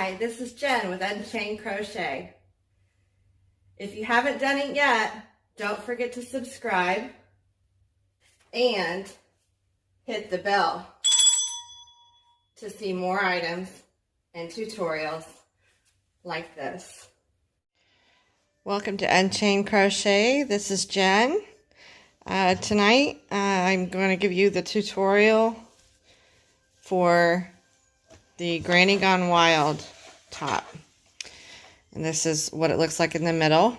Hi, this is Jen with Unchained Crochet. If you haven't done it yet, don't forget to subscribe and hit the bell to see more items and tutorials like this. Welcome to Unchained Crochet. This is Jen. Tonight I'm going to give you the tutorial for the Granny Gone Wild top. And this is what it looks like in the middle.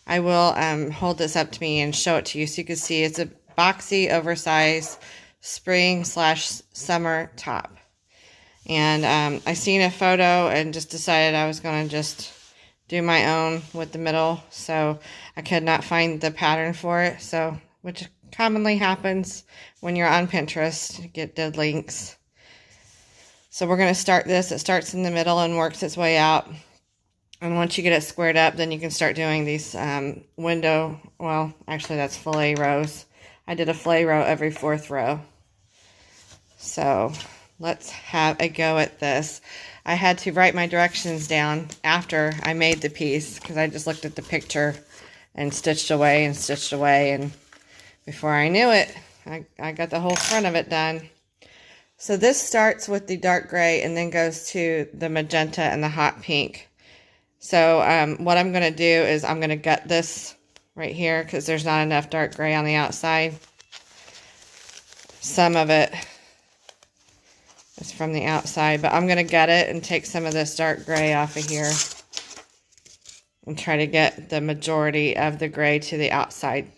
I will hold this up to me and show it to you so you can see it's a boxy, oversized spring/summer top. And I seen a photo and just decided I was going to just do my own with the middle. So I could not find the pattern for it. So, which commonly happens when you're on Pinterest, you get dead links. So we're going to start this. It starts in the middle and works its way out. And once you get it squared up, then you can start doing these window, well, actually that's fillet rows. I did a fillet row every 4th row. So let's have a go at this. I had to write my directions down after I made the piece because I just looked at the picture and stitched away, and before I knew it, I got the whole front of it done. So this starts with the dark gray and then goes to the magenta and the hot pink. So what I'm going to do is I'm going to gut this right here because there's not enough dark gray on the outside. Some of it is from the outside, but I'm going to gut it and take some of this dark gray off of here and try to get the majority of the gray to the outside.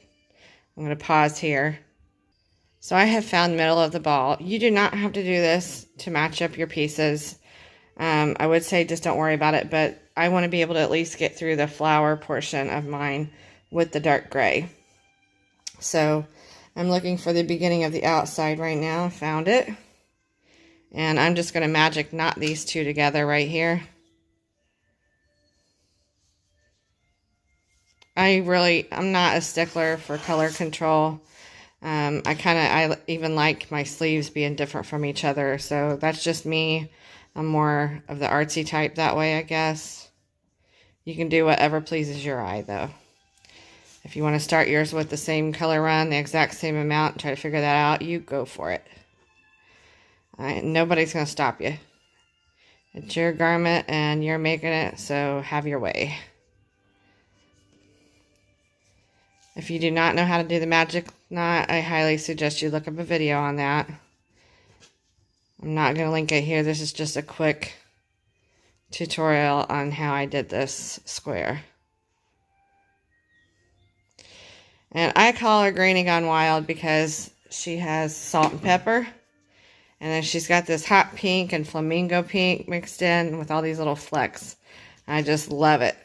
I'm going to pause here. So I have found the middle of the ball. You do not have to do this to match up your pieces. I would say just don't worry about it, but I want to be able to at least get through the flower portion of mine with the dark gray. So I'm looking for the beginning of the outside right now. I found it. And I'm just going to magic knot these two together right here. I'm not a stickler for color control. I even like my sleeves being different from each other. So that's just me. I'm more of the artsy type that way, I guess. You can do whatever pleases your eye, though. If you want to start yours with the same color run, the exact same amount, and try to figure that out, you go for it. Nobody's going to stop you. It's your garment and you're making it, so have your way. If you do not know how to do the magic knot, I highly suggest you look up a video on that. I'm not going to link it here. This is just a quick tutorial on how I did this square. And I call her Granny Gone Wild because she has salt and pepper. And then she's got this hot pink and flamingo pink mixed in with all these little flecks. I just love it.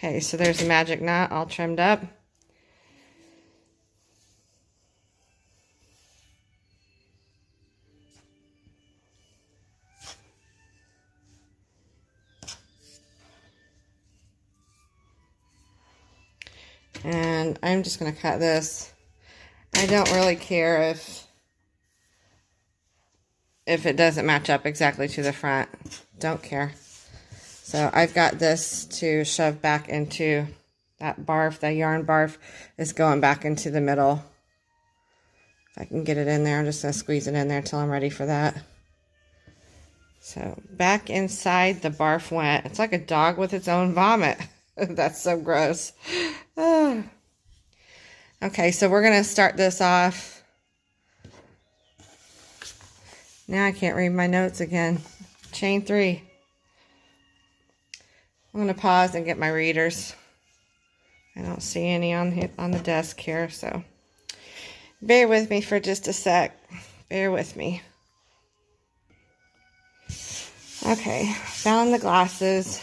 Okay, so there's the magic knot all trimmed up. And I'm just going to cut this. I don't really care if it doesn't match up exactly to the front. Don't care. So I've got this to shove back into that barf. That yarn barf is going back into the middle. If I can get it in there, I'm just going to squeeze it in there until I'm ready for that. So back inside the barf went. It's like a dog with its own vomit. That's so gross. Ah. Okay, so we're going to start this off. Now I can't read my notes again. Chain 3. I'm going to pause and get my readers. I don't see any on the desk here, so bear with me for just a sec. Bear with me. Okay, found the glasses,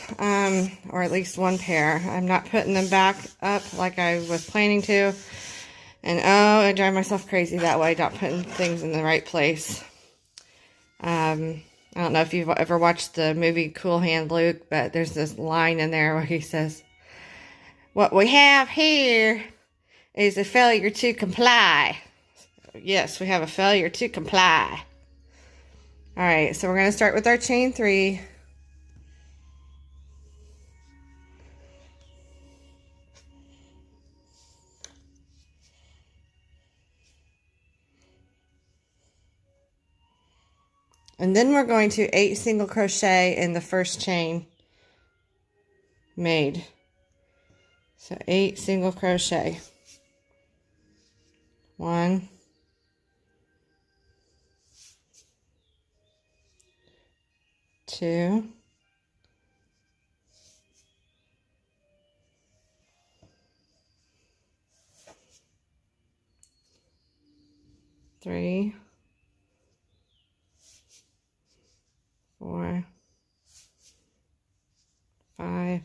or at least one pair. I'm not putting them back up like I was planning to. And oh, I drive myself crazy that way, not putting things in the right place. I don't know if you've ever watched the movie Cool Hand Luke, but there's this line in there where he says, "What we have here is a failure to comply." Yes, we have a failure to comply. All right, so we're going to start with our chain 3. And then we're going to 8 single crochet in the first chain made. So 8 single crochet. 1, 2, 3, 4, 5,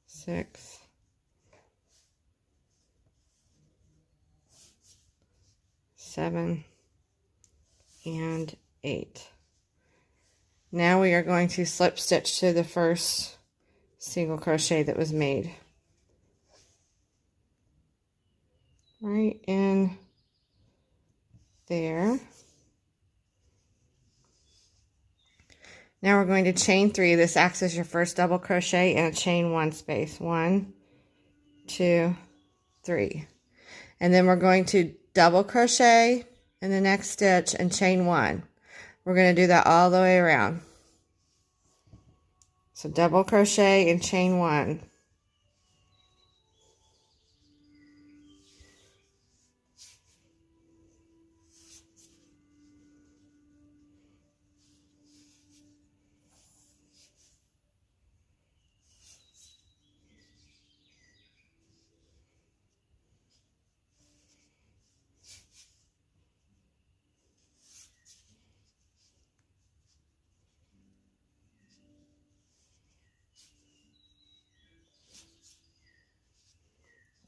6, 7, and 8. Now we are going to slip stitch to the first single crochet that was made. Right in there. Now we're going to chain 3. This acts as your first double crochet and a chain 1 space. 1, 2, 3. And then we're going to double crochet in the next stitch and chain 1. We're going to do that all the way around. So double crochet and chain 1.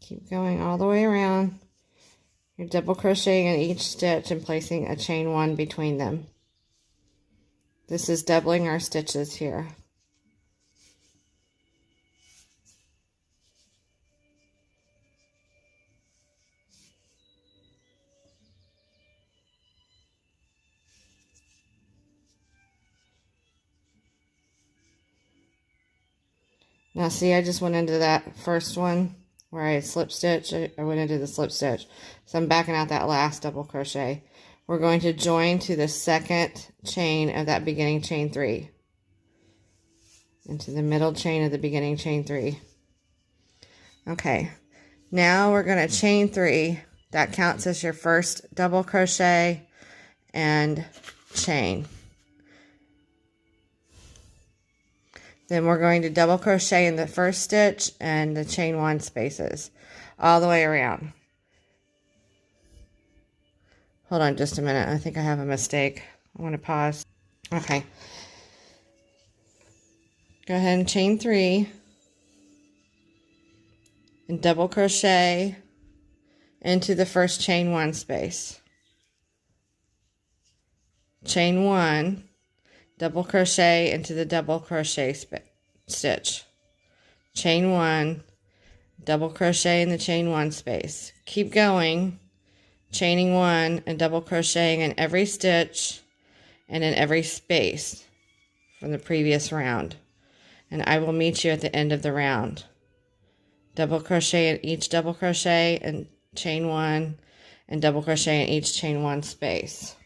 Keep going all the way around. You're double crocheting in each stitch and placing a chain 1 between them. This is doubling our stitches here. Now see, I just went into that first one where I slip stitch. I went into the slip stitch. So I'm backing out that last double crochet. We're going to join to the second chain of that beginning chain 3. Into the middle chain of the beginning chain 3. Okay, now we're going to chain 3. That counts as your first double crochet and chain. Then we're going to double crochet in the first stitch and the chain 1 spaces all the way around. Hold on just a minute. I think I have a mistake. I want to pause. Okay. Go ahead and chain 3 and double crochet into the first chain 1 space. Chain 1, double crochet into the double crochet stitch. Chain 1, double crochet in the chain 1 space. Keep going, chaining 1 and double crocheting in every stitch and in every space from the previous round. And I will meet you at the end of the round. Double crochet in each double crochet and chain 1 and double crochet in each chain 1 space.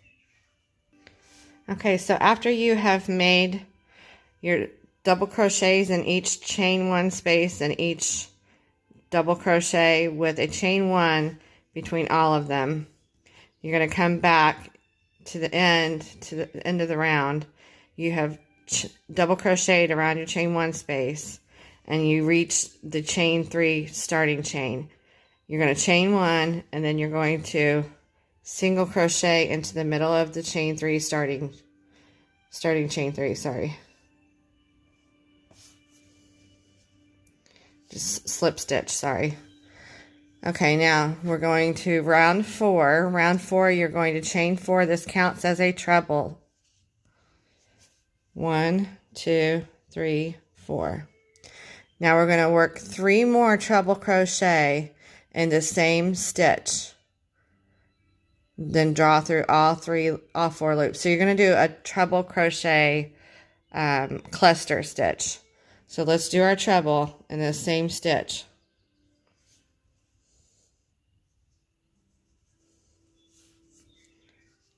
Okay, so after you have made your double crochets in each chain 1 space and each double crochet with a chain 1 between all of them, you're going to come back to the end of the round. You have double crocheted around your chain 1 space and you reach the chain 3 starting chain. You're going to chain 1 and then you're going to single crochet into the middle of the chain 3 starting chain 3, sorry. Just slip stitch, sorry. Okay, now we're going to round 4. Round 4, you're going to chain 4. This counts as a treble. 1, 2, 3, 4. Now we're going to work 3 more treble crochet in the same stitch. then draw through all 4 loops. So you're going to do a treble crochet cluster stitch. So let's do our treble in the same stitch.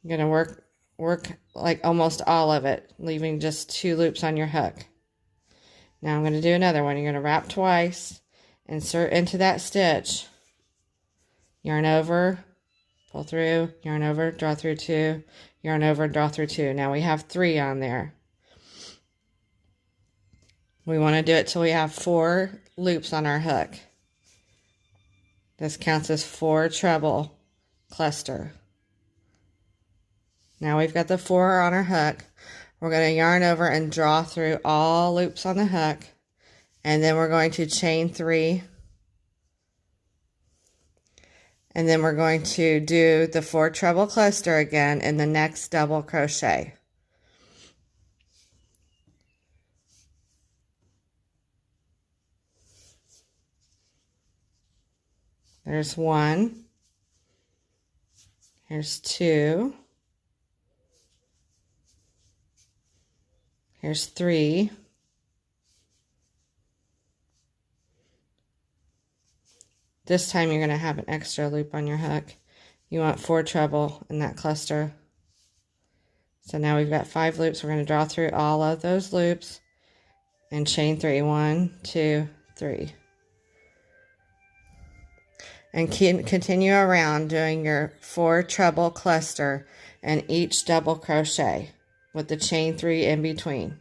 You're going to work like almost all of it, leaving just 2 loops on your hook. Now I'm going to do another one. You're going to wrap twice, insert into that stitch, yarn over, pull through, yarn over, draw through 2, yarn over, draw through 2. Now we have 3 on there. We want to do it till we have 4 loops on our hook. This counts as 4 treble cluster. Now we've got the 4 on our hook. We're going to yarn over and draw through all loops on the hook. And then we're going to chain 3. And then we're going to do the 4 treble cluster again in the next double crochet. There's 1. Here's 2. Here's 3. This time you're going to have an extra loop on your hook. You want 4 treble in that cluster. So now we've got 5 loops. We're going to draw through all of those loops and chain 3. 1, 2, 3. And continue around doing your 4 treble cluster and each double crochet with the chain 3 in between.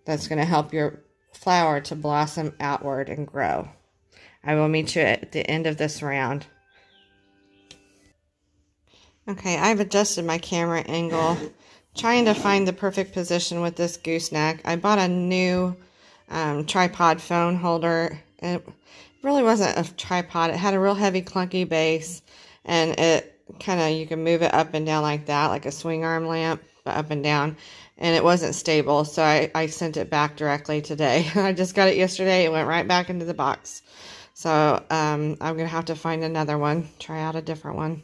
That's going to help your flower to blossom outward and grow. I will meet you at the end of this round. Okay, I've adjusted my camera angle, trying to find the perfect position with this gooseneck. I bought a new tripod phone holder. It really wasn't a tripod. It had a real heavy, clunky base, and it kind of, you can move it up and down like that, like a swing arm lamp, but up and down. And it wasn't stable, so I sent it back directly today. I just got it yesterday. It went right back into the box. So I'm going to have to find another one, try out a different one.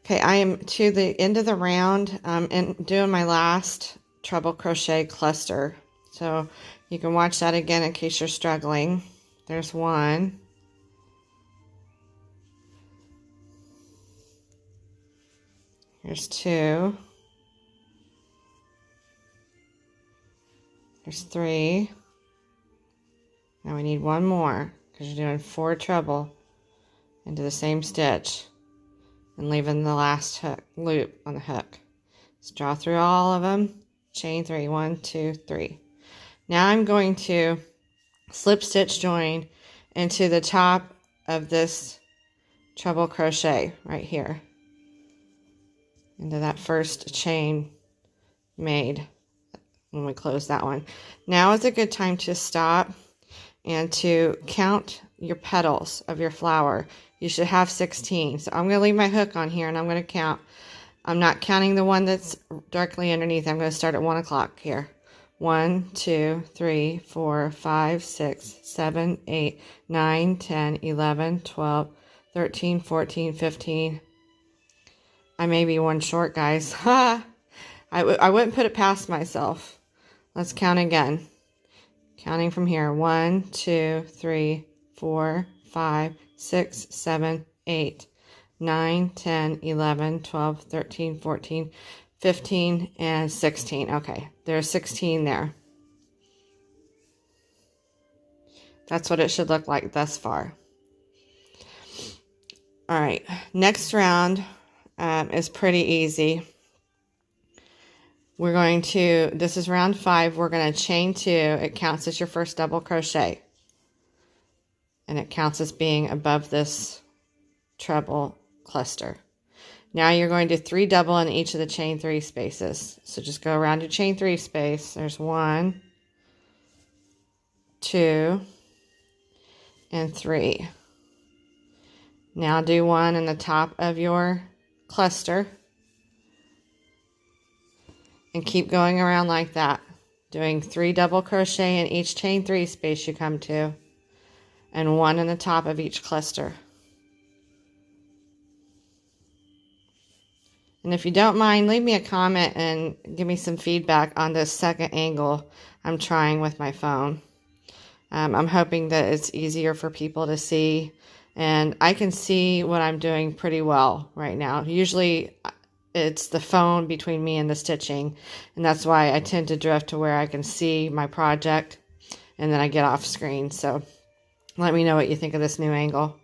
Okay, I am to the end of the round and doing my last treble crochet cluster. So you can watch that again in case you're struggling. There's 1. Here's 2. There's 3. Now we need 1 more because you're doing 4 treble into the same stitch and leaving the last hook loop on the hook. Let's draw through all of them, chain 3, 1, 2, 3. Now I'm going to slip stitch join into the top of this treble crochet right here, into that first chain made when we close that one. Now is a good time to stop and to count your petals of your flower. You should have 16. So I'm going to leave my hook on here and I'm going to count. I'm not counting the one that's directly underneath. I'm going to start at 1 o'clock here. 1, 2, 3, 4, 5, 6, 7, 8, 9, 10, 11, 12, 13, 14, 15. I may be one short, guys. I wouldn't put it past myself. Let's count again. Counting from here. 1, 2, 3, 4, 5, 6, 7, 8, 9, 10, 11, 12, 13, 14, 15, and 16. Okay, there's 16 there. That's what it should look like thus far. All right, next round is pretty easy. We're going to, this is round 5, we're going to chain 2. It counts as your first double crochet. And it counts as being above this treble cluster. Now you're going to 3 double in each of the chain 3 spaces. So just go around your chain 3 space. There's 1, 2, and 3. Now do 1 in the top of your cluster. And keep going around like that, doing 3 double crochet in each chain 3 space you come to, and 1 in the top of each cluster. And if you don't mind, leave me a comment and give me some feedback on this second angle I'm trying with my phone. I'm hoping that it's easier for people to see, and I can see what I'm doing pretty well right now. Usually it's the phone between me and the stitching, and that's why I tend to drift to where I can see my project and then I get off screen. So let me know what you think of this new angle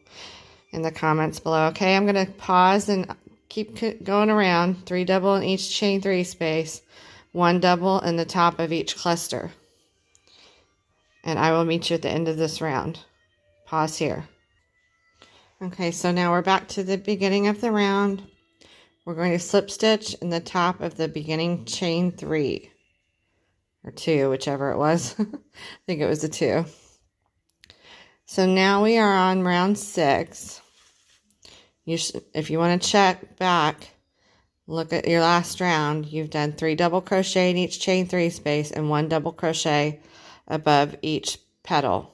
in the comments below. Okay, I'm going to pause and keep going around. 3 double in each chain 3 space, 1 double in the top of each cluster. And I will meet you at the end of this round. Pause here. Okay, so now we're back to the beginning of the round. We're going to slip stitch in the top of the beginning chain 3. Or 2, whichever it was. I think it was a 2. So now we are on round 6. If you want to check back, look at your last round. You've done 3 double crochet in each chain 3 space and 1 double crochet above each petal.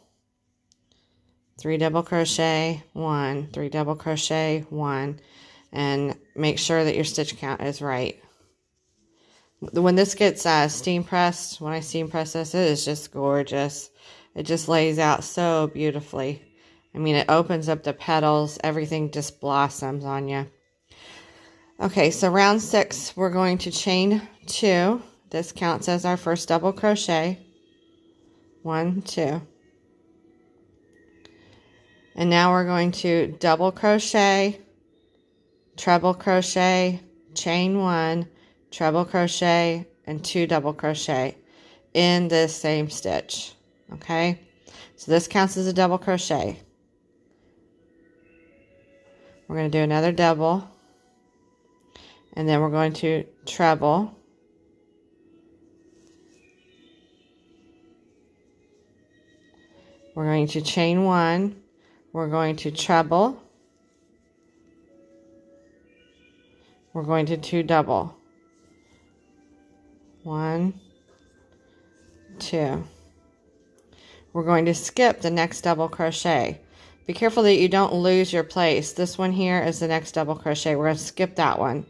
3 double crochet, 1, 3 double crochet, 1, and make sure that your stitch count is right. When this gets steam pressed, when I steam press this, it is just gorgeous. It just lays out so beautifully. I mean, it opens up the petals. Everything just blossoms on you. Okay, so round 6, we're going to chain 2. This counts as our first double crochet. 1, 2. And now we're going to double crochet, treble crochet, chain 1, treble crochet, and 2 double crochet in this same stitch. Okay, so this counts as a double crochet. We're going to do another double, and then we're going to treble, we're going to chain 1, we're going to treble, we're going to 2 double, 1, 2. We're going to skip the next double crochet. Be careful that you don't lose your place. This one here is the next double crochet. We're going to skip that one.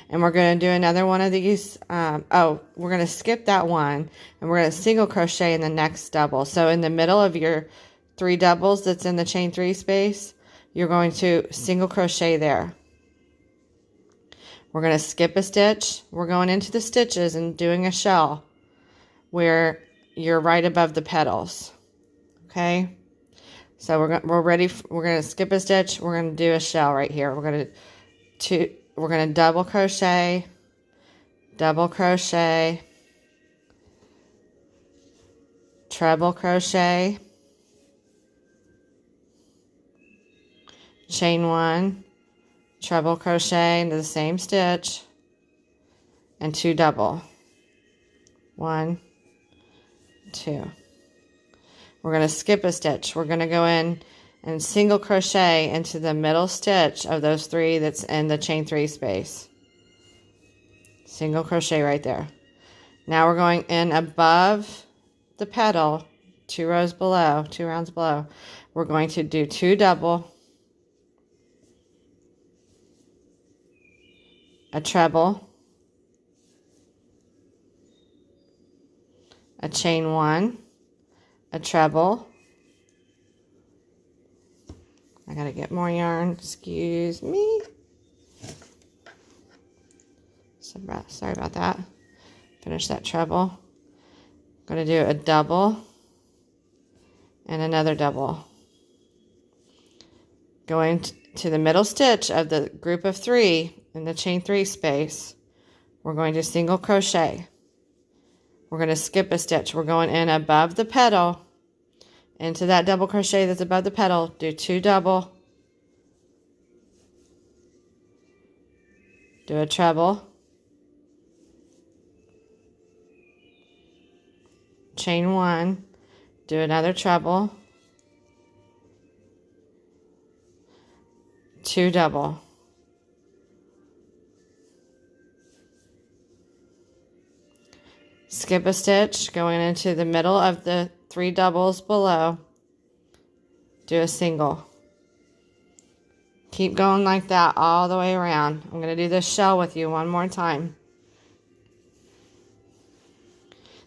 And we're going to do another one of these. We're going to skip that one. And we're going to single crochet in the next double. So in the middle of your 3 doubles that's in the chain 3 space, you're going to single crochet there. We're going to skip a stitch. We're going into the stitches and doing a shell where you're right above the petals. Okay? So we're ready. We're going to skip a stitch. We're going to do a shell right here. We're going to double crochet, treble crochet, chain 1, treble crochet into the same stitch, and 2 double. 1, 2. We're going to skip a stitch. We're going to go in and single crochet into the middle stitch of those 3 that's in the chain 3 space. Single crochet right there. Now we're going in above the petal, 2 rows below, 2 rounds below. We're going to do 2 double, a treble, a chain 1, a treble. I gotta get more yarn, excuse me. Sorry about that. Finish that treble. Gonna do a double and another double. Going to the middle stitch of the group of 3 in the chain 3 space, we're going to single crochet. We're going to skip a stitch. We're going in above the petal into that double crochet that's above the petal. Do 2 double, do a treble, chain 1, do another treble, 2 double, skip a stitch, going into the middle of the 3 doubles below, do a single, Keep going like that all the way around. I'm going to do this shell with you one more time.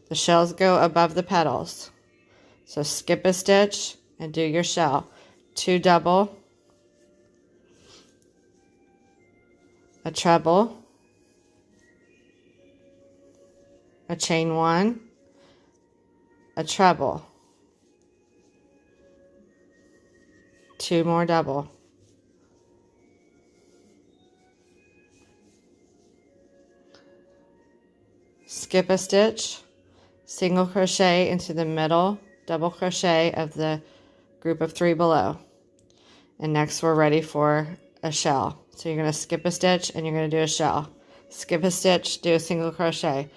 The shells go above the petals. So skip a stitch and do your shell. 2 double, a treble, a chain 1, a treble, 2 more double, skip a stitch, single crochet into the middle double crochet of the group of 3 below. And next we're ready for a shell. So you're going to skip a stitch and you're going to do a shell. Skip a stitch, do a single crochet.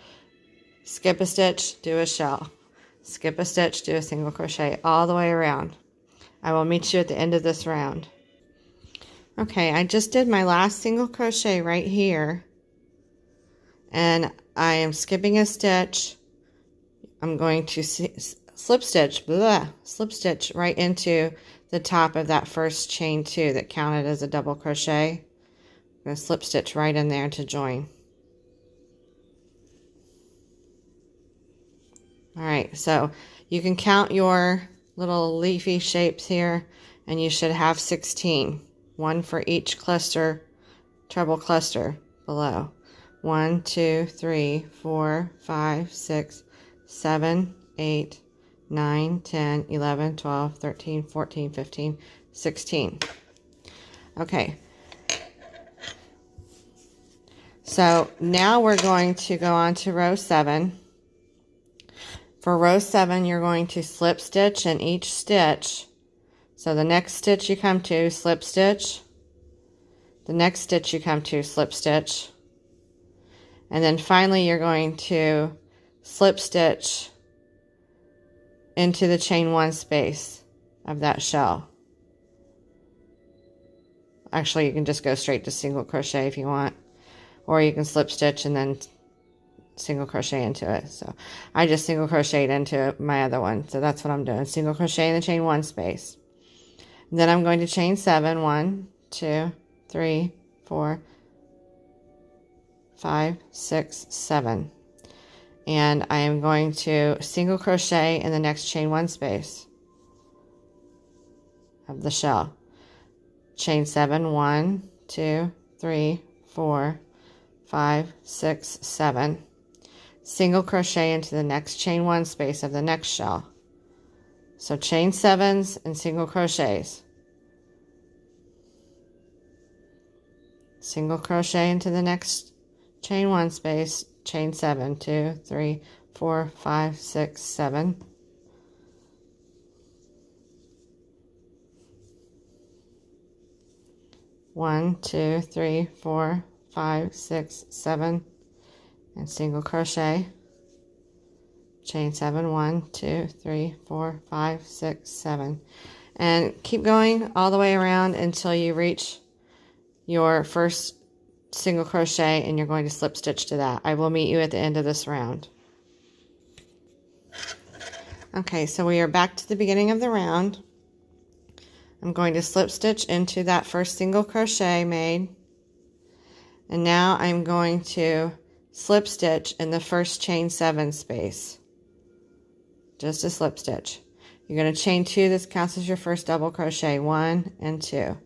Skip a stitch, do a shell. Skip a stitch, do a single crochet all the way around. I will meet you at the end of this round. Okay, I just did my last single crochet right here. And I am skipping a stitch. I'm going to slip stitch right into the top of that first chain 2 that counted as a double crochet. I'm going to slip stitch right in there to join. Alright, so you can count your little leafy shapes here, and you should have 16. 1 for each cluster, treble cluster below. 1, 2, 3, 4, 5, 6, 7, 8, 9, 10, 11, 12, 13, 14, 15, 16. Okay. So now we're going to go on to row 7. For row 7, you're going to slip stitch in each stitch. So the next stitch you come to, slip stitch. The next stitch you come to, slip stitch. And then finally you're going to slip stitch into the chain 1 space of that shell. Actually, you can just go straight to single crochet if you want, or you can slip stitch and then single crochet into it. So I just single crocheted into my other one, so that's what I'm doing. Single crochet in the chain 1 space. And then I'm going to chain 7. 1, 2, 3, 4, 5, 6, 7. And I am going to single crochet in the next chain 1 space of the shell. Chain 7, 1, 2, 3, 4, 5, 6, 7. Single crochet into the next chain 1 space of the next shell. So chain 7s and single crochets. Single crochet into the next chain 1 space, chain 7, 2, 3, 4, 5, 6, 7. One, 2, 3, 4, 5, 6, 7, and single crochet. Chain 7, 1, 2, 3, 4, 5, 6, 7. And keep going all the way around until you reach your first single crochet, and you're going to slip stitch to that. I will meet you at the end of this round. Okay, so we are back to the beginning of the round. I'm going to slip stitch into that first single crochet made, and now I'm going to slip stitch in the first chain 7 space. Just a slip stitch. You're going to chain 2. This counts as your first double crochet, 1 and 2.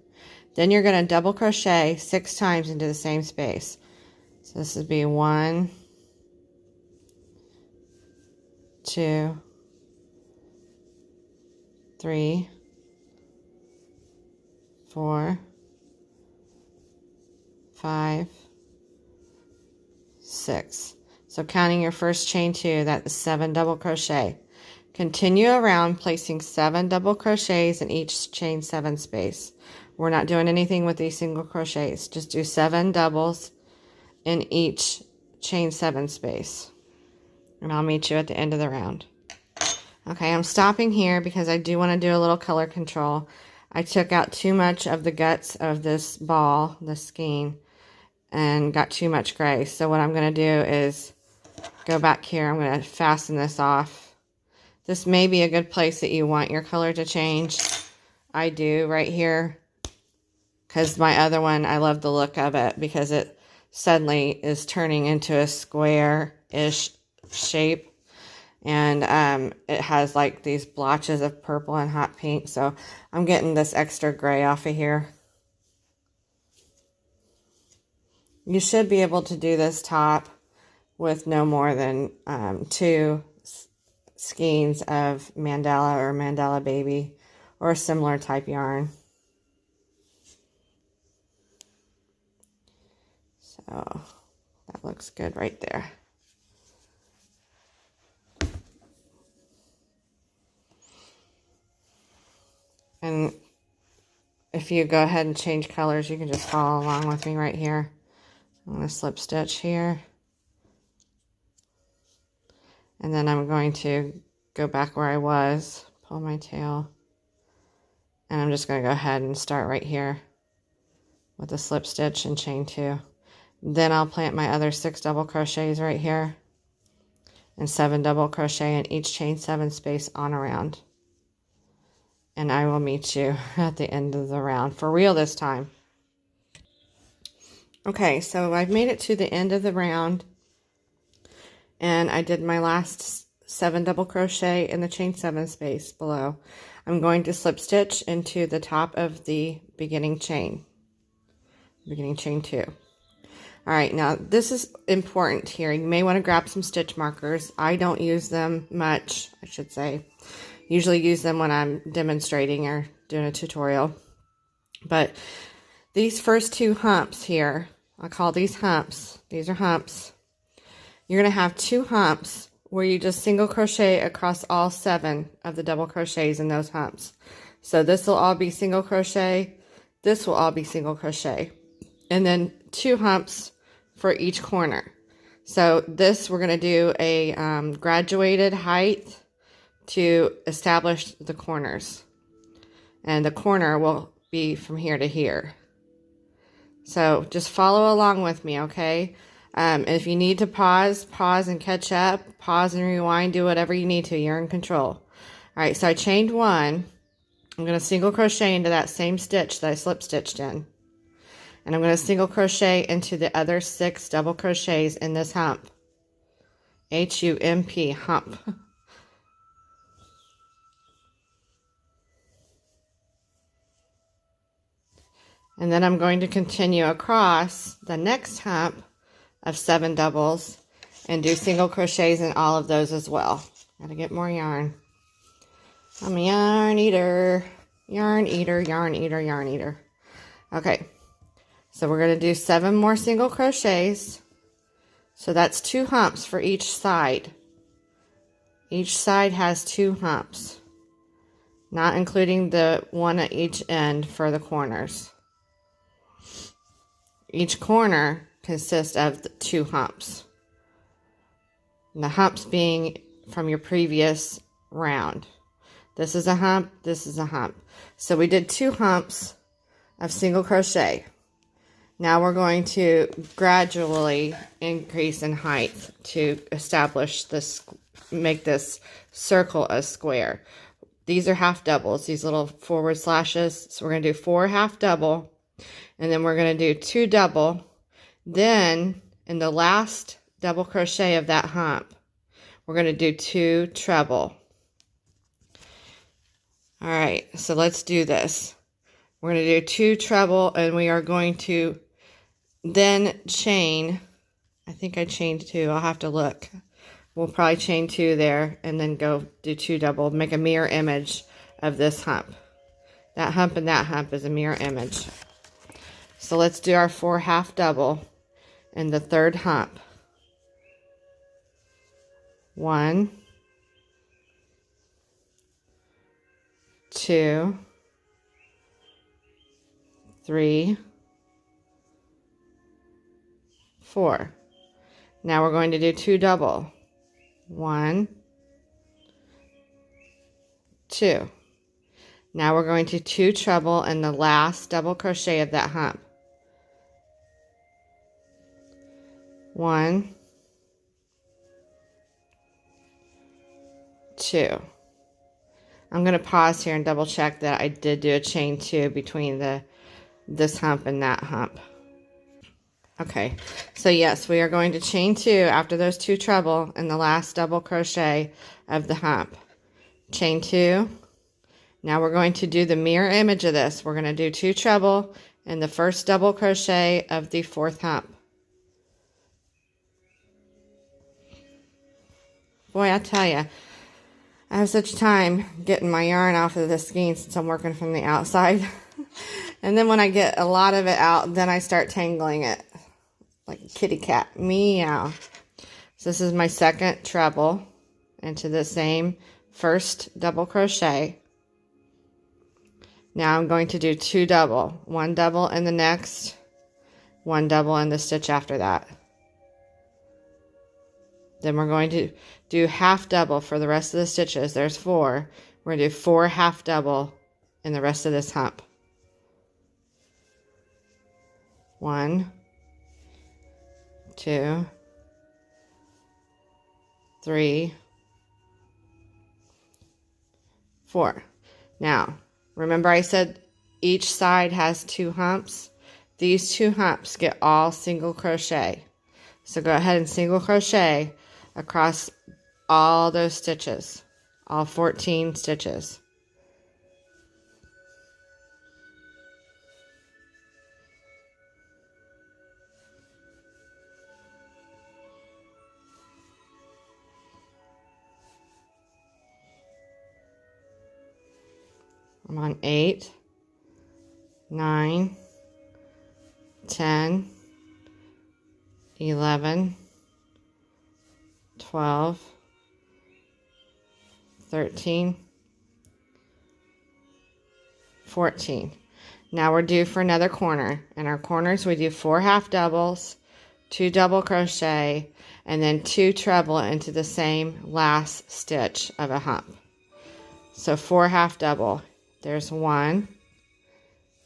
Then you're going to double crochet 6 times into the same space. So this would be 1, 2, 3, 4, 5, 6. So counting your first chain 2, that is 7 double crochet. Continue around placing 7 double crochets in each chain 7 space. We're not doing anything with these single crochets. Just do 7 doubles in each chain 7 space. And I'll meet you at the end of the round. Okay, I'm stopping here because I do want to do a little color control. I took out too much of the guts of this ball, the skein, and got too much gray. So what I'm going to do is go back here. I'm going to fasten this off. This may be a good place that you want your color to change. I do right here, because my other one, I love the look of it because it suddenly is turning into a square-ish shape. And it has like these blotches of purple and hot pink. So I'm getting this extra gray off of here. You should be able to do this top with no more than 2 skeins of Mandala or Mandala Baby or a similar type yarn. So that looks good right there. And if you go ahead and change colors, you can just follow along with me right here. I'm going to slip stitch here. And then I'm going to go back where I was, pull my tail. And I'm just going to go ahead and start right here with a slip stitch and chain 2. Then I'll plant my other 6 double crochets right here. And 7 double crochet in each chain 7 space on around. And I will meet you at the end of the round, for real this time. Okay, so I've made it to the end of the round. And I did my last 7 double crochet in the chain 7 space below. I'm going to slip stitch into the top of the beginning chain. Beginning chain 2. Alright, now this is important here. You may want to grab some stitch markers. I don't use them much, I should say. Usually use them when I'm demonstrating or doing a tutorial. But these first 2 humps here, I call these humps. These are humps. You're going to have 2 humps where you just single crochet across all 7 of the double crochets in those humps. So this will all be single crochet. This will all be single crochet. And then 2 humps for each corner. So this, we're going to do a graduated height to establish the corners. And the corner will be from here to here. So just follow along with me, okay? If you need to pause and catch up, pause and rewind, do whatever you need to. You're in control. All right, so I chained 1. I'm going to single crochet into that same stitch that I slip stitched in. And I'm going to single crochet into the other 6 double crochets in this hump. H-U-M-P, hump. And then I'm going to continue across the next hump of 7 doubles and do single crochets in all of those as well. Gotta get more yarn. I'm a yarn eater. Yarn eater, yarn eater, yarn eater. Okay, so we're going to do 7 more single crochets. So that's 2 humps for each side. Each side has 2 humps, not including the one at each end for the corners. Each corner consists of 2 humps. And the humps being from your previous round. This is a hump, this is a hump. So we did 2 humps of single crochet. Now we're going to gradually increase in height to establish this, make this circle a square. These are half doubles, these little forward slashes. So we're going to do 4 half double, and then we're going to do 2 double. Then in the last double crochet of that hump, we're going to do 2 treble. All right, so let's do this. We're going to do 2 treble, and we are going to then chain. I think I chained 2. I'll have to look. We'll probably chain 2 there and then go do 2 double, make a mirror image of this hump. That hump and that hump is a mirror image. So let's do our 4 half double in the 3rd hump. 1, 2, 3, 4. Now we're going to do 2 double. 1, 2. Now we're going to 2 treble in the last double crochet of that hump. 1, 2. I'm going to pause here and double check that I did do a chain 2 between the this hump and that hump. Okay, so yes, we are going to chain 2 after those 2 treble in the last double crochet of the hump. Chain 2. Now we're going to do the mirror image of this. We're going to do 2 treble in the first double crochet of the 4th hump. Boy, I tell you, I have such time getting my yarn off of the skein since I'm working from the outside. And then when I get a lot of it out, then I start tangling it like a kitty cat. Meow. So this is my second treble into the same first double crochet. Now I'm going to do 2 double. 1 double in the next, 1 double in the stitch after that. Then we're going to do half double for the rest of the stitches. There's 4. We're going to do 4 half double in the rest of this hump. 1, 2, 3, 4. Now, remember I said each side has 2 humps? These 2 humps get all single crochet. So go ahead and single crochet across all those stitches, all 14 stitches. I'm on 8, 9, 10, 11, 12, 13, 14. Now we're due for another corner. In our corners we do 4 half doubles, 2 double crochet, and then 2 treble into the same last stitch of a hump. So 4 half double. There's 1,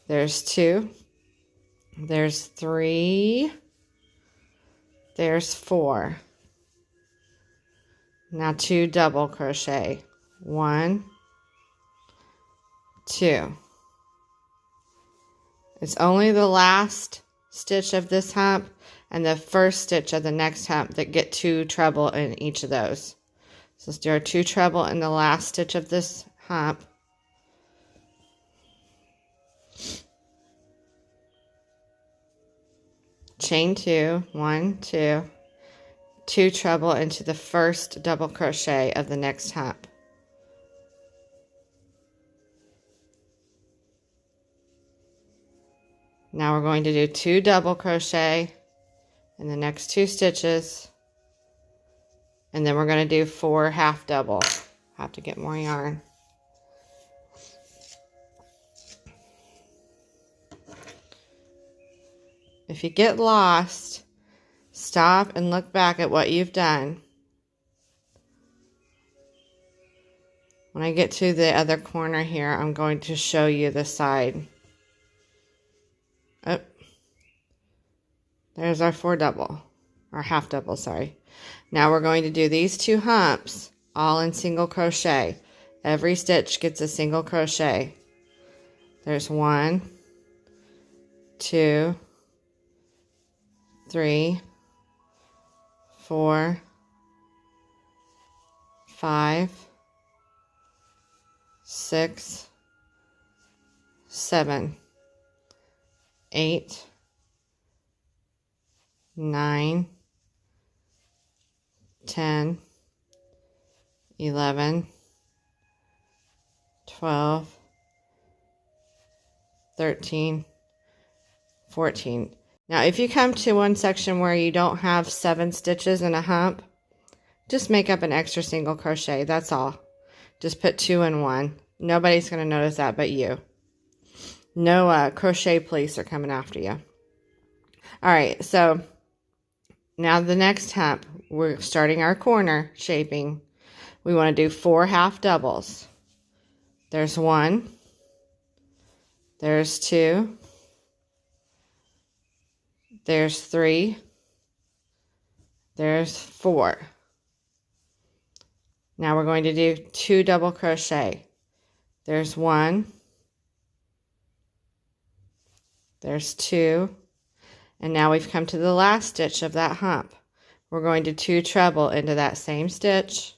there's 2, there's 3, there's 4. Now 2 double crochet. 1, 2. It's only the last stitch of this hump and the first stitch of the next hump that get 2 treble in each of those. So let's do our 2 treble in the last stitch of this hump. Chain 2, 1, 2, 2 treble into the first double crochet of the next hump. Now we're going to do 2 double crochet in the next 2 stitches, and then we're going to do 4 half double. Have to get more yarn. If you get lost, stop and look back at what you've done. When I get to the other corner here, I'm going to show you the side. Oh, there's our 4 double, or half double, sorry. Now we're going to do these 2 humps all in single crochet. Every stitch gets a single crochet. There's 1, 2, 3, 4, 5, 6, 7, 8, 9, 10, 11, 12, 13, 14. Now, if you come to one section where you don't have 7 stitches in a hump, just make up an extra single crochet. That's all. Just put 2 in 1. Nobody's going to notice that but you. No crochet police are coming after you. All right, so now the next hump, we're starting our corner shaping. We want to do 4 half doubles. There's 1. There's 2. There's 3. There's 4. Now we're going to do 2 double crochet. There's 1. There's 2. And now we've come to the last stitch of that hump. We're going to 2 treble into that same stitch.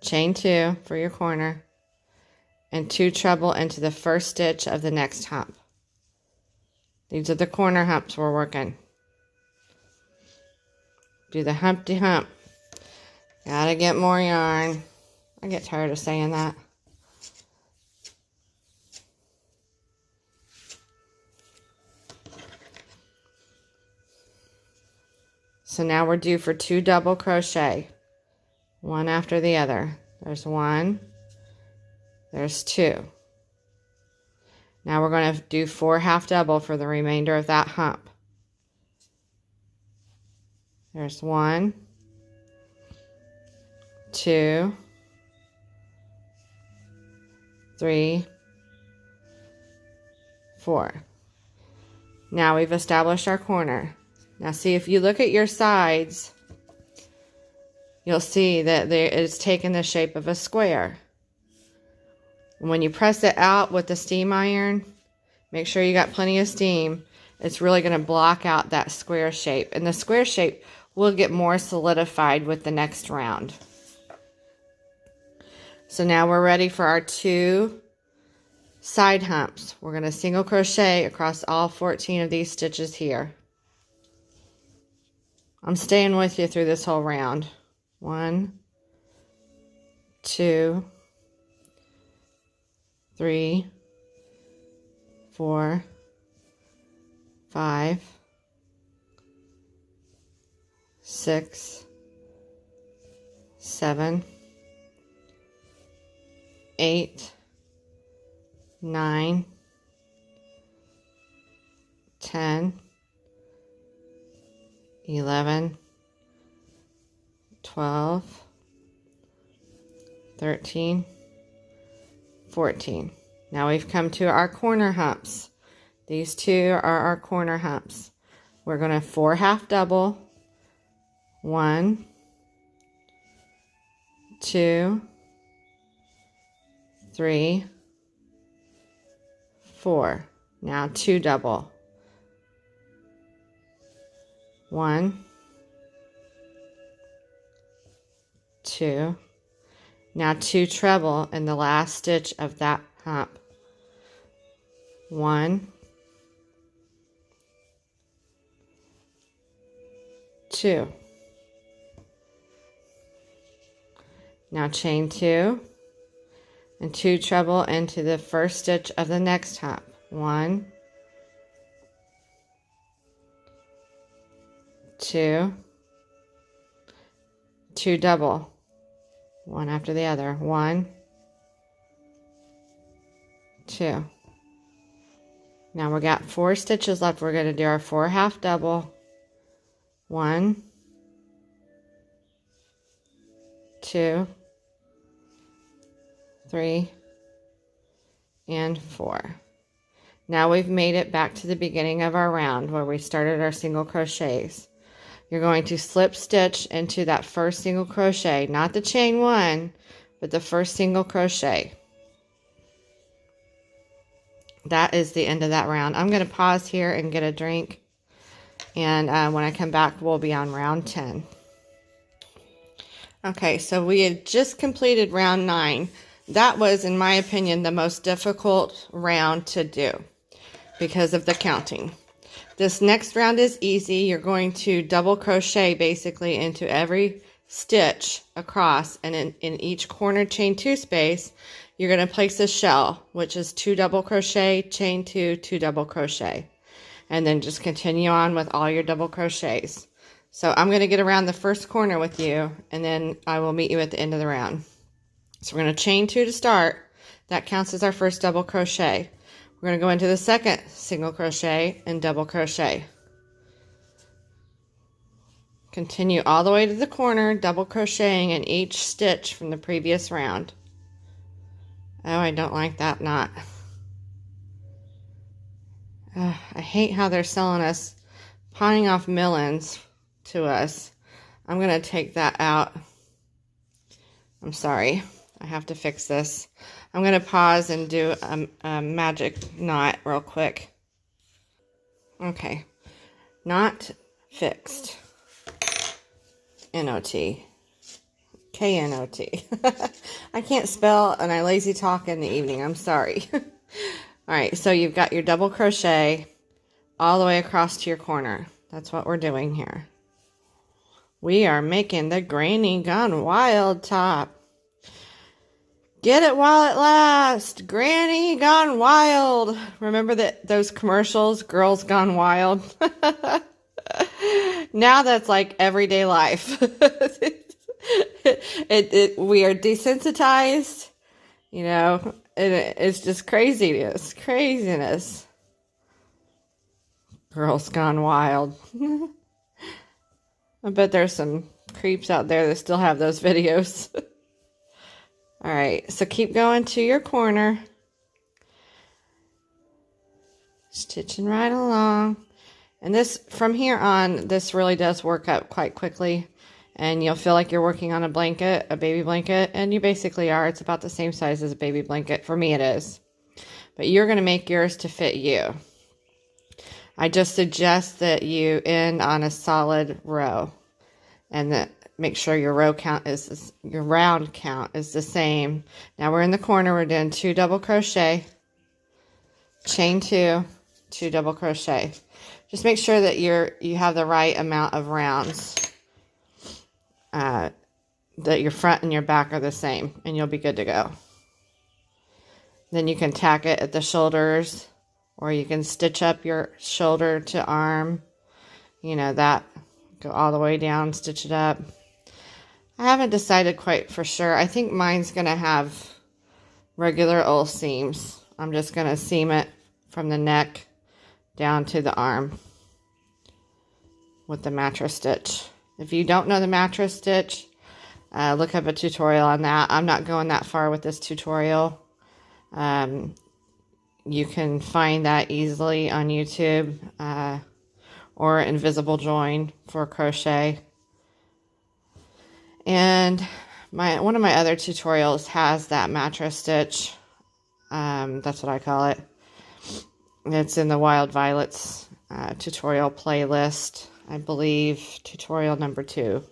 Chain 2 for your corner. And 2 treble into the first stitch of the next hump. These are the corner humps we're working. Do the Humpty Hump. Gotta get more yarn. I get tired of saying that. So now we're due for 2 double crochet. One after the other. There's 1. There's 2. Now we're going to do 4 half double for the remainder of that hump. There's 1, 2, 3, 4. Now we've established our corner. Now see, if you look at your sides, you'll see that it's taken the shape of a square. When you press it out with the steam iron, make sure you got plenty of steam. It's really going to block out that square shape. And the square shape will get more solidified with the next round. So now we're ready for our 2 side humps. We're going to single crochet across all 14 of these stitches here. I'm staying with you through this whole round. 1, 2, 3, 4, 5, 6, 7, 8, 9, 10, 11, 12, 13, 14. Now we've come to our corner humps. These 2 are our corner humps. We're going to 4 half double. 1, 2, 3, 4. Now 2 double. 1, 2. Now 2 treble in the last stitch of that hump. 1, 2. Now chain 2 and 2 treble into the first stitch of the next hump. 1, 2, 2 double, one after the other. 1, 2. Now we got 4 stitches left. We're going to do our 4 half double. 1, 2, 3, and 4. Now we've made it back to the beginning of our round where we started our single crochets. You're going to slip stitch into that first single crochet, not the chain 1, but the first single crochet. That is the end of that round. I'm going to pause here and get a drink, and when I come back, we'll be on round 10. Okay, so we had just completed round 9. That was, in my opinion, the most difficult round to do because of the counting. This next round is easy. You're going to double crochet basically into every stitch across, and in each corner chain 2 space, you're going to place a shell, which is 2 double crochet, chain 2, 2 double crochet, and then just continue on with all your double crochets. So I'm going to get around the first corner with you, and then I will meet you at the end of the round. So we're going to chain 2 to start. That counts as our first double crochet. We're going to go into the second single crochet and double crochet. Continue all the way to the corner, double crocheting in each stitch from the previous round. Oh, I don't like that knot. I hate how they're selling us, pawning off millins to us. I'm going to take that out. I'm sorry. I have to fix this. I'm going to pause and do a magic knot real quick. Okay. Knot fixed. N-O-T. K-N-O-T. I can't spell and I lazy talk in the evening. I'm sorry. All right. So you've got your double crochet all the way across to your corner. That's what we're doing here. We are making the Granny Gone Wild top. Get it while it lasts. Granny Gone Wild. Remember those commercials, Girls Gone Wild? Now that's like everyday life. We are desensitized, you know, and it's just craziness. Girls Gone Wild. I bet there's some creeps out there that still have those videos. All right, so keep going to your corner. Stitching right along. And this, from here on, this really does work up quite quickly. And you'll feel like you're working on a blanket, a baby blanket. And you basically are. It's about the same size as a baby blanket. For me, it is. But you're going to make yours to fit you. I just suggest that you end on a solid row. And that make sure your round count is the same. Now we're in the corner. We're doing 2 double crochet, chain 2, 2 double crochet. Just make sure that you have the right amount of rounds. That your front and your back are the same, and you'll be good to go. Then you can tack it at the shoulders, or you can stitch up your shoulder to arm. You know that. Go all the way down, stitch it up. I haven't decided quite for sure. I think mine's going to have regular old seams. I'm just going to seam it from the neck down to the arm with the mattress stitch. If you don't know the mattress stitch, look up a tutorial on that. I'm not going that far with this tutorial. You can find that easily on YouTube or Invisible Join for crochet. And one of my other tutorials has that mattress stitch. That's what I call it. It's in the Wild Violets tutorial playlist. I believe tutorial number 2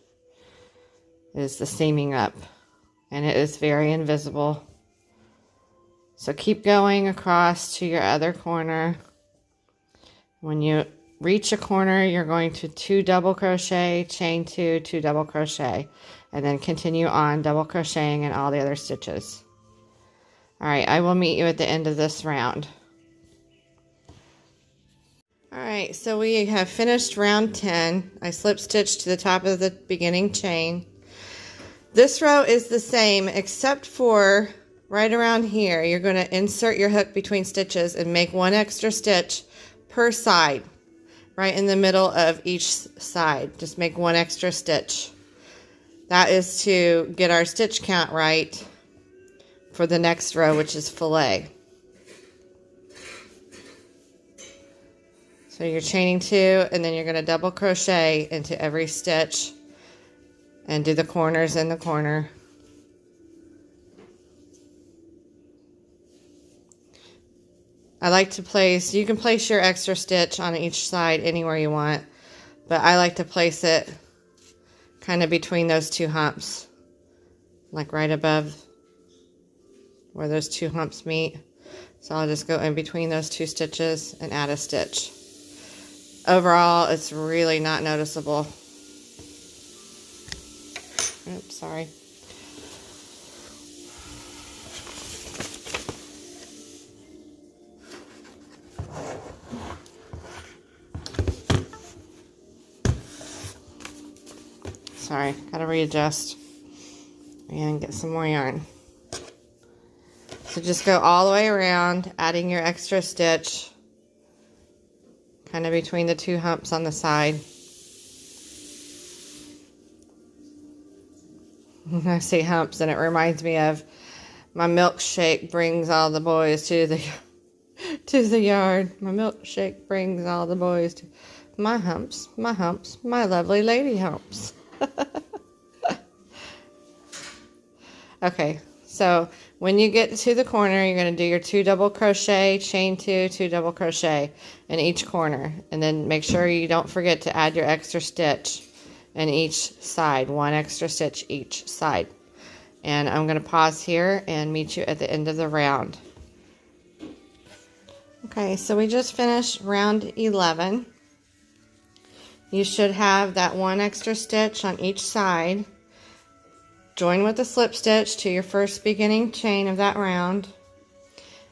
is the seaming up. And it is very invisible. So keep going across to your other corner. When you reach a corner, you're going to 2 double crochet, chain 2, 2 double crochet. And then continue on double crocheting in all the other stitches. Alright, I will meet you at the end of this round. Alright, so we have finished round 10. I slip stitched to the top of the beginning chain. This row is the same except for right around here. You're going to insert your hook between stitches and make 1 extra stitch per side. Right in the middle of each side. Just make 1 extra stitch. That is to get our stitch count right for the next row, which is fillet. So you're chaining 2, and then you're going to double crochet into every stitch and do the corners in the corner. I like to place, you can place your extra stitch on each side anywhere you want, but I like to place it kind of between those 2 humps, like right above where those 2 humps meet. So I'll just go in between those 2 stitches and add a stitch. Overall, it's really not noticeable. Oops, sorry. Sorry, gotta readjust and get some more yarn. So just go all the way around, adding your extra stitch, kind of between the 2 humps on the side. I say humps and it reminds me of my milkshake brings all the boys to the yard. My milkshake brings all the boys to my humps, my lovely lady humps. Okay, So when you get to the corner, you're going to do your 2 double crochet, chain 2, 2 double crochet in each corner. And then make sure you don't forget to add your extra stitch in each side, 1 extra stitch each side. And I'm going to pause here and meet you at the end of the round. Okay, so we just finished round 11. You should have that 1 extra stitch on each side. Join with a slip stitch to your first beginning chain of that round,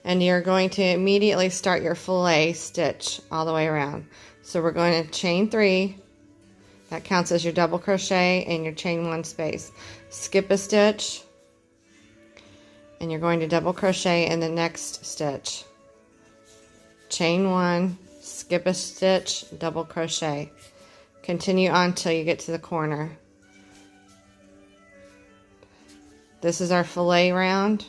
and you're going to immediately start your fillet stitch all the way around. So we're going to chain 3. That counts as your double crochet in your chain 1 space. Skip a stitch, and you're going to double crochet in the next stitch. Chain 1, skip a stitch, double crochet. Continue on till you get to the corner. This is our fillet round.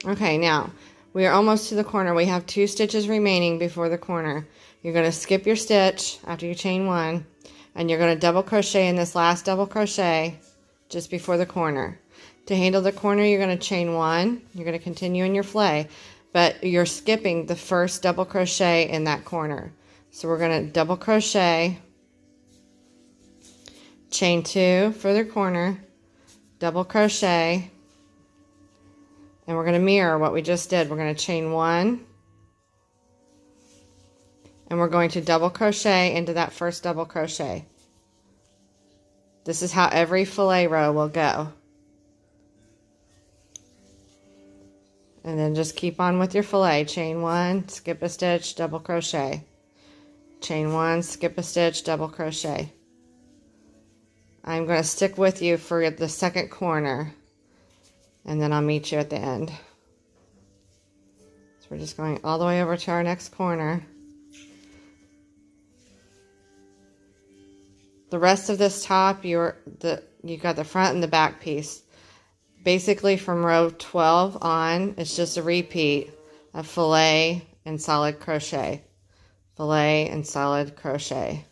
Okay, now we are almost to the corner. We have 2 stitches remaining before the corner. You're going to skip your stitch after you chain 1, and you're going to double crochet in this last double crochet just before the corner. To handle the corner, you're going to chain 1. You're going to continue in your fillet, but you're skipping the first double crochet in that corner. So we're going to double crochet, chain 2 for the corner, double crochet, and we're going to mirror what we just did. We're going to chain 1, and we're going to double crochet into that first double crochet. This is how every fillet row will go. And then just keep on with your fillet. Chain 1, skip a stitch, double crochet. Chain 1, skip a stitch, double crochet. I'm going to stick with you for the second corner, and then I'll meet you at the end. So we're just going all the way over to our next corner. The rest of this top, you got the front and the back piece. Basically from row 12 on, it's just a repeat of fillet and solid crochet. Fillet and solid crochet.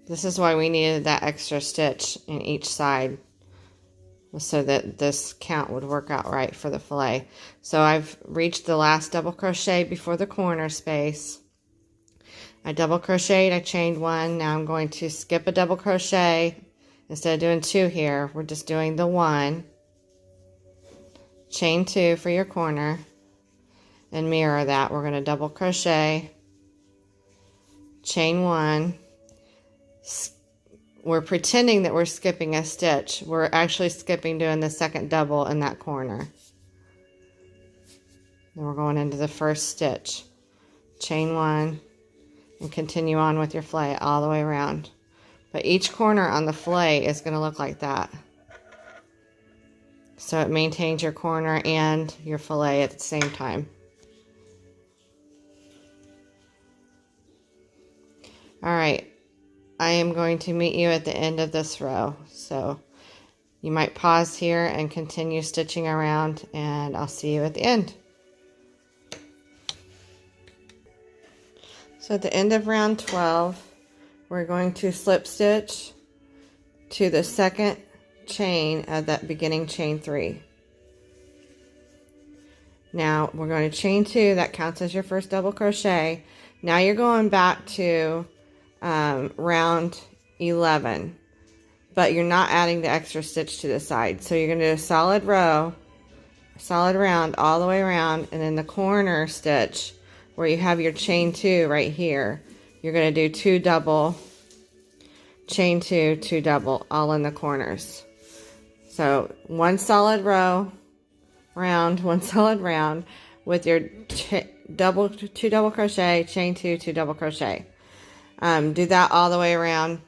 This is why we needed that extra stitch in each side, so that this count would work out right for the fillet. So I've reached the last double crochet before the corner space. I double crocheted, I chained 1. Now I'm going to skip a double crochet. Instead of doing 2 here, we're just doing the 1. Chain 2 for your corner, and mirror that. We're going to double crochet, chain 1. We're pretending that we're skipping a stitch. We're actually skipping doing the second double in that corner. Then we're going into the first stitch. Chain 1 and continue on with your fillet all the way around. But each corner on the fillet is going to look like that. So it maintains your corner and your fillet at the same time. All right. I am going to meet you at the end of this row. So You might pause here and continue stitching around, and I'll see you at the end. So at the end of round 12, we're going to slip stitch to the second chain of that beginning chain 3. Now we're going to chain 2, that counts as your first double crochet. Now you're going back to round 11, but you're not adding the extra stitch to the side. So you're going to do a solid row, solid round all the way around, and then the corner stitch where you have your chain 2 right here, you're going to do 2 double, chain 2, 2 double, all in the corners. So one solid row, round, one solid round with your 2 double crochet, chain 2, 2 double crochet. Do that all the way around,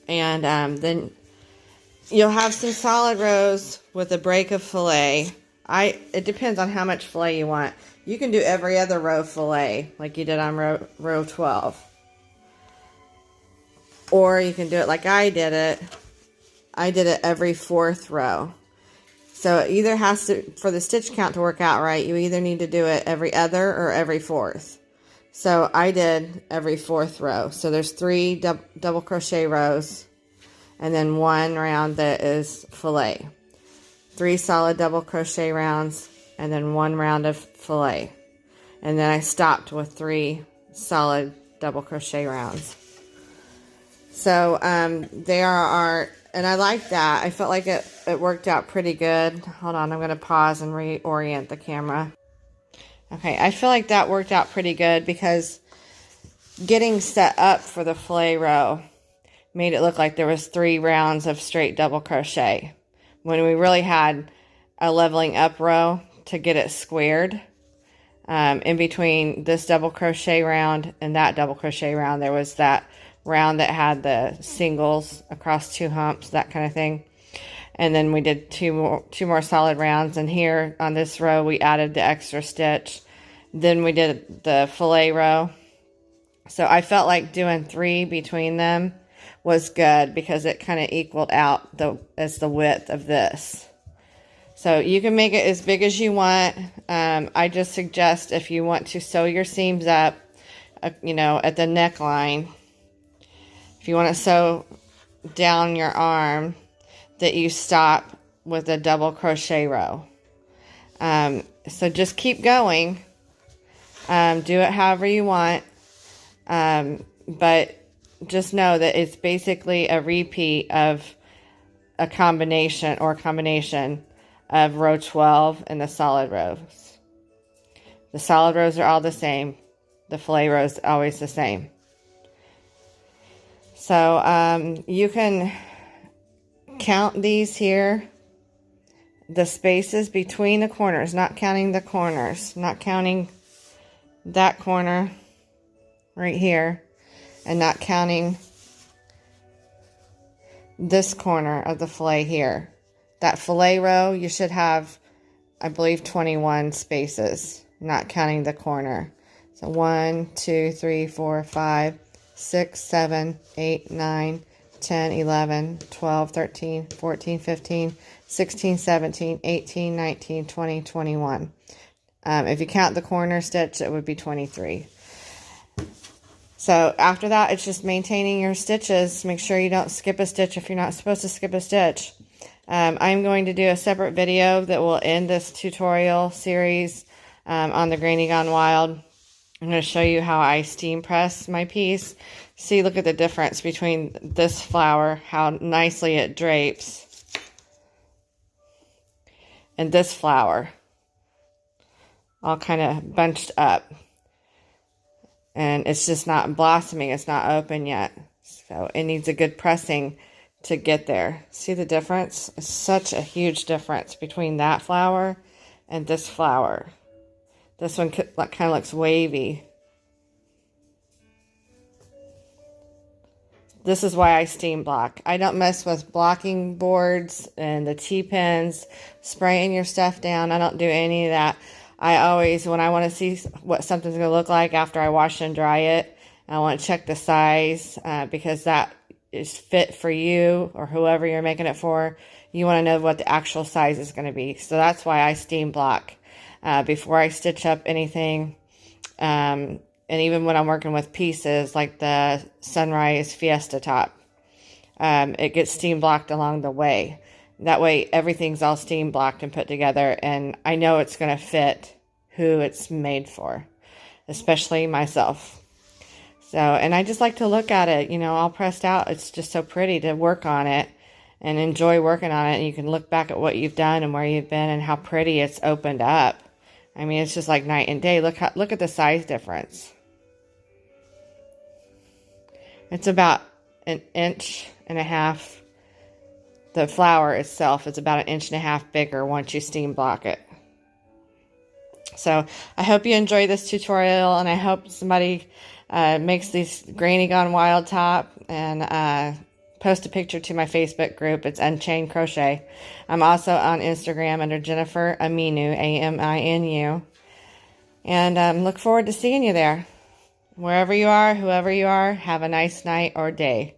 and then you'll have some solid rows with a break of fillet. It depends on how much fillet you want. You can do every other row fillet like you did on row 12. Or you can do it like I did it. I did it every 4th row. So it either has to, for the stitch count to work out right, you either need to do it every other or every 4th. So I did every 4th row. So there's 3 double crochet rows and then 1 round that is fillet. 3 solid double crochet rounds and then 1 round of fillet. And then I stopped with 3 solid double crochet rounds. So there are, and I like that. I felt like it worked out pretty good. Hold on, I'm going to pause and reorient the camera. Okay, I feel like that worked out pretty good because getting set up for the fillet row made it look like there was 3 rounds of straight double crochet when we really had a leveling up row to get it squared. In between this double crochet round and that double crochet round, there was that round that had the singles across 2 humps, that kind of thing. And then we did two more solid rounds, and here on this row we added the extra stitch. Then we did the fillet row. So I felt like doing 3 between them was good because it kind of equaled out as the width of this. So you can make it as big as you want. I just suggest if you want to sew your seams up, you know, at the neckline, if you want to sew down your arm, that you stop with a double crochet row. So just keep going. Do it however you want. But just know that it's basically a repeat of a combination of row 12 and the solid rows. The solid rows are all the same. The fillet row is always the same. So you can count these here, the spaces between the corners, not counting the corners, not counting that corner right here, and not counting this corner of the fillet here. That fillet row, you should have, I believe, 21 spaces, not counting the corner. So 1, 2, 3, 4, 5, 6, 7, 8, 9, 10, 11, 12, 13, 14, 15, 16, 17, 18, 19, 20, 21. If you count the corner stitch, it would be 23. So after that, it's just maintaining your stitches. Make sure you don't skip a stitch if you're not supposed to skip a stitch. I'm going to do a separate video that will end this tutorial series on the Granny Gone Wild. I'm going to show you how I steam press my piece. See, look at the difference between this flower, how nicely it drapes, and this flower, all kind of bunched up. And it's just not blossoming. It's not open yet. So it needs a good pressing to get there. See the difference? It's such a huge difference between that flower and this flower. This one kind of looks wavy. This is why I steam block. I don't mess with blocking boards and the T-pins, spraying your stuff down. I don't do any of that. I always, when I want to see what something's going to look like after I wash and dry it, I want to check the size because that is fit for you or whoever you're making it for. you want to know what the actual size is going to be. So that's why I steam block before I stitch up anything. And even when I'm working with pieces like the Sunrise Fiesta top, it gets steam blocked along the way. That way everything's all steam blocked and put together, and I know it's going to fit who it's made for, especially myself. So, and I just like to look at it, you know, all pressed out. It's just so pretty to work on it and enjoy working on it. And you can look back at what you've done and where you've been and how pretty it's opened up. I mean, it's just like night and day. Look at the size difference. It's about 1.5 inches. The flower itself is about 1.5 inches bigger once you steam block it. So I hope you enjoy this tutorial, and I hope somebody makes this Granny Gone Wild top and post a picture to my Facebook group. It's Unchained Crochet. I'm also on Instagram under Jennifer Aminu, Aminu. And look forward to seeing you there. Wherever you are, whoever you are, have a nice night or day.